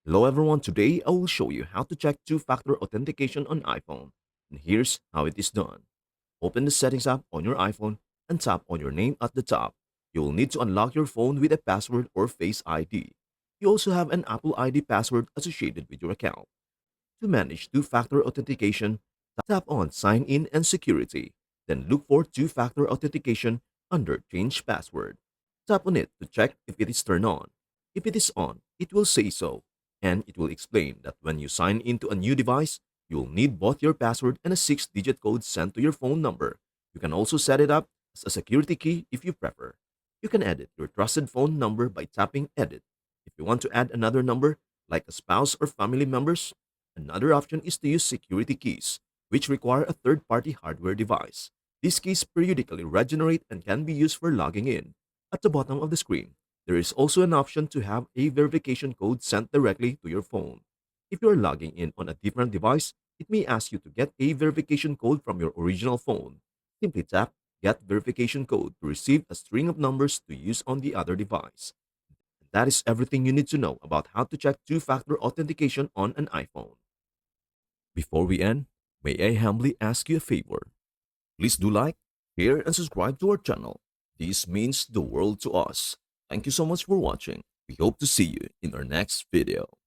Hello everyone, today I will show you how to check two-factor authentication on iPhone. And here's how it is done. Open the Settings app on your iPhone and tap on your name at the top. You will need to unlock your phone with a password or Face ID. You also have an Apple ID password associated with your account. To manage two-factor authentication, tap on Sign In and Security. Then look for two-factor authentication under Change Password. Tap on it to check if it is turned on. If it is on, it will say so, and it will explain that when you sign into a new device, you will need both your password and a 6-digit code sent to your phone number. You can also set it up as a security key if you prefer. You can edit your trusted phone number by tapping Edit. If you want to add another number, like a spouse or family members, another option is to use security keys, which require a third-party hardware device. These keys periodically regenerate and can be used for logging in. At the bottom of the screen, there is also an option to have a verification code sent directly to your phone. If you are logging in on a different device, it may ask you to get a verification code from your original phone. Simply tap Get Verification Code to receive a string of numbers to use on the other device. That is everything you need to know about how to check two-factor authentication on an iPhone. Before we end, may I humbly ask you a favor? Please do like, share, and subscribe to our channel. This means the world to us. Thank you so much for watching. We hope to see you in our next video.